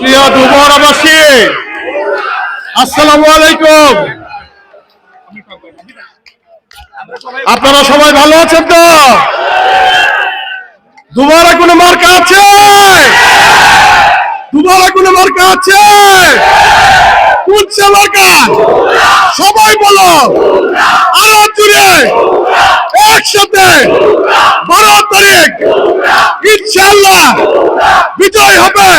প্রিয় দুবরাবাসী, আসসালামু আলাইকুম। আপনারা সবাই ভালো আছেন তো? দুবারা কোনো মার্কা আছে? দুবারা কোনো মার্কা আছে? কোন মার্কা? সবাই বলো আরো জুড়ে একসাথে 12 তারিখ ইনশাআল্লাহ বিজয় হবে।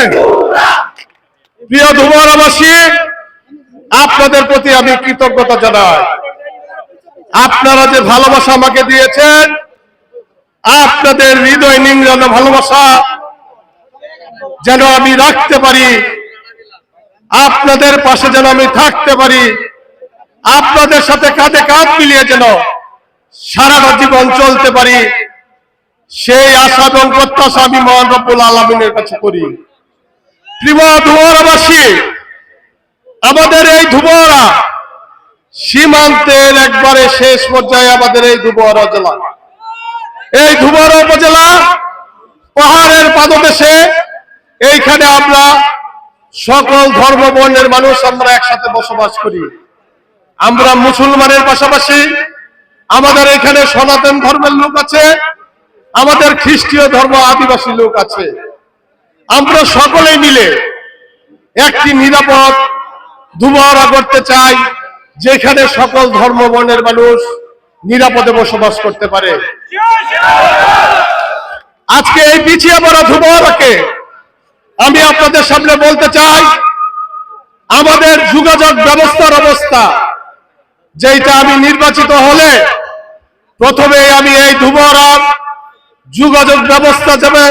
প্রিয় দুবরাবাসী, আপনাদের প্রতি আমি কৃতজ্ঞতা জানাই। আপনারা যে ভালোবাসা আমাকে দিয়েছেন, আপনাদের হৃদয় নিংড়ানো ভালোবাসা যেন আমি রাখতে পারি, আপনাদের পাশে যেন আমি থাকতে পারি, আপনাদের সাথে কাঁধে কাঁধ মিলিয়ে যেন সারাটা জীবন চলতে পারি, সেই আশা এবং প্রত্যাশা আমি মহান রব্বুল আলামিনের কাছে করি। প্রিয় দুবরাবাসী, আমাদের এই ধুবরা সীমান্তের একবারে শেষ পর্যায়ে আমাদের এই ধুবরা জেলা, এই ধুবরা উপজেলা পাহাড়ের পাদদেশে। এইখানে আমরা সকল ধর্ম বর্ণের মানুষ আমরা একসাথে বসবাস করি। আমরা মুসলমানের পাশাপাশি আমাদের এখানে সনাতন ধর্মের লোক আছে, আমাদের খ্রিস্টীয় ধর্ম আদিবাসী লোক আছে। আমরা সকলে মিলে একটি নিরাপদ ধুবরা করতে চাই, যেখানে সকল ধর্ম বর্ণের মানুষ নিরাপদে বসবাস করতে পারে। আজকে এই পিছিয়ে পড়া ধুবরাকে আমি আপনাদের সামনে বলতে চাই, আমাদের যোগাযোগ ব্যবস্থার অবস্থা, যেটা আমি নির্বাচিত হলে প্রথমে আমি এই ধুবরার যোগাযোগ ব্যবস্থা যাবে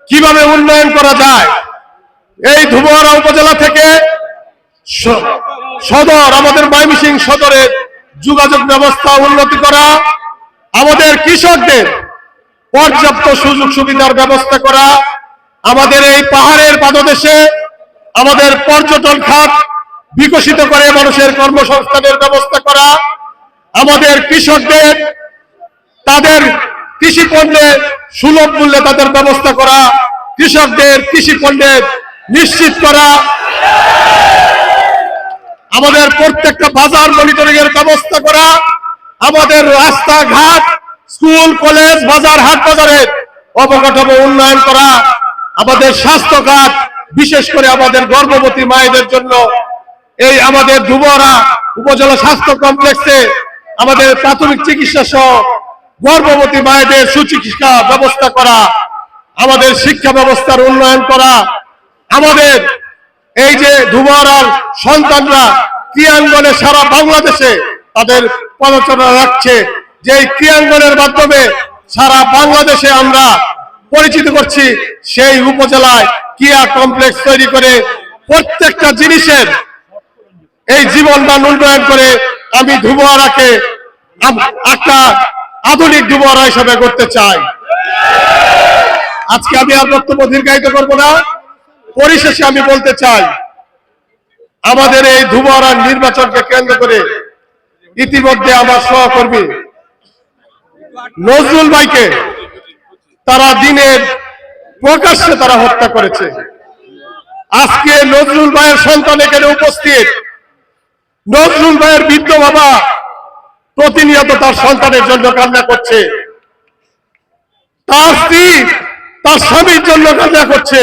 কিভাবে উন্নয়ন করা যায়, এই ধুবরা উপজেলা থেকে সদর আমাদের ময়মনসিংহ সদরের যোগাযোগ ব্যবস্থা উন্নতি করা, আমাদের কৃষকদের পর্যাপ্ত সুযোগ সুবিধার ব্যবস্থা করা, আমাদের এই পাহাড়ের পাদদেশে আমাদের পর্যটন খাত বিকশিত করে মানুষের কর্মসংস্থানের ব্যবস্থা করা, আমাদের কৃষকদের তাদের কৃষি পণ্যে সুলভ মূল্যে তাদের ব্যবস্থা করা, কৃষকদের কৃষি পণ্যের নিশ্চিত করা, আমাদের প্রত্যেকটা বাজার মনিটরিং এর ব্যবস্থা করা, আমাদের রাস্তাঘাট স্কুল কলেজ বাজার হাট বাজারের অবকাঠামো উন্নয়ন করা, আমাদের স্বাস্থ্য খাত বিশেষ করে আমাদের গর্ভবতী মায়েদের জন্য এই আমাদের ধুবরা উপজেলা স্বাস্থ্য কমপ্লেক্সে আমাদের প্রাথমিক চিকিৎসা সহ গর্ভবতী মায়েদের সুচিকিৎসা ব্যবস্থা করা, আমাদের শিক্ষা ব্যবস্থার উন্নয়ন করা, আমাদের এই যে ধুবরার সন্তানরা ক্রীড়াঙ্গনে সারা বাংলাদেশে তাদের পদচারণা রাখছে, যে ক্রীড়াঙ্গনের মাধ্যমে সারা বাংলাদেশে আমরা পরিচিত করছি, সেই উপজেলায় ক্রীড়া কমপ্লেক্স তৈরি করে প্রত্যেকটা জিনিসের এই জীবনমান উন্নয়ন করে আমি ধুবরাকে একটা আধুনিক ধুবরা হিসেবে করতে চাই। আজকে আমি আর বক্তব্য দীর্ঘায়িত করব না, পরিশেষে আমি বলতে চাই, আমাদের এই ধুবরা নির্বাচনকে কেন্দ্র করে ইতিমধ্যে আমার সহকর্মী নজরুল ভাইকে তারা দিনের প্রকাশ্যে তারা হত্যা করেছে। আজকে নজরুল ভাইয়ের সন্তান এখানে উপস্থিত, নজরুল ভাইয়ের বৃদ্ধ বাবা প্রতিনিয়ত তার সন্তানের জন্য কান্না করছে, তার স্ত্রী তার স্বামীর জন্য কান্না করছে,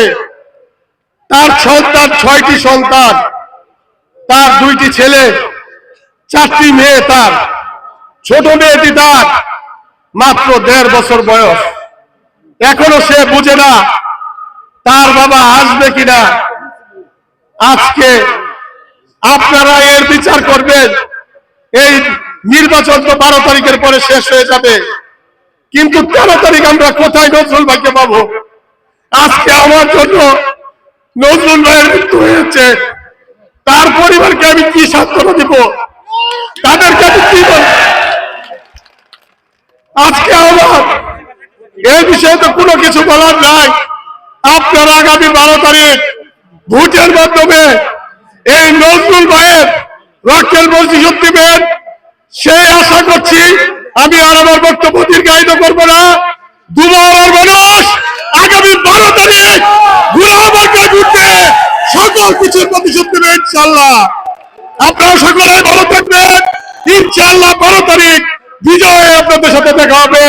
তার সন্তান 6টি সন্তান, তার 2টি ছেলে 4টি মেয়ে, তার ছোট মেয়েটি তার মাত্র 1.5 বছর বয়স, এখনো সে বুঝে না তার বাবা আসবে কিনা। আজকে আপনারা এর বিচার করবেন। এই নির্বাচন তো 12 তারিখের পরে শেষ হয়ে যাবে, কিন্তু 13 তারিখ আমরা কোথায় নজরুল ভাইকে পাবো? আজকে আমার জন্য নজরুল ভাইয়ের মৃত্যু হয়েছে, তার পরিবারকে আমি কি সান্ত্বনা দিব? তাদেরকে আমি কি বলবো? আজকে আমার এই বিষয়ে তো কোনো কিছু বলার নাই। আপনারা আগামী 12 তারিখ ভোটের মাধ্যমে এই নজরুল ভাইয়ের রক্ষের মসজিদ দিবেন, সেই আশা করছি। আমি আর আমার বক্তব্য দীর্ঘায়িত করবো না। ধুবরার মানুষ আগামী 12 তারিখ ঘুরে ঘুরতে সকল কিছুর প্রতিশোধ দেবে ইনশাআল্লাহ। আপনারা সকলে ভালো থাকবেন। ইনশাআল্লাহ 12 তারিখ বিজয়ে আপনাদের সাথে দেখা হবে।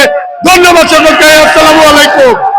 ধন্যবাদ সকলকে। আসসালামু আলাইকুম।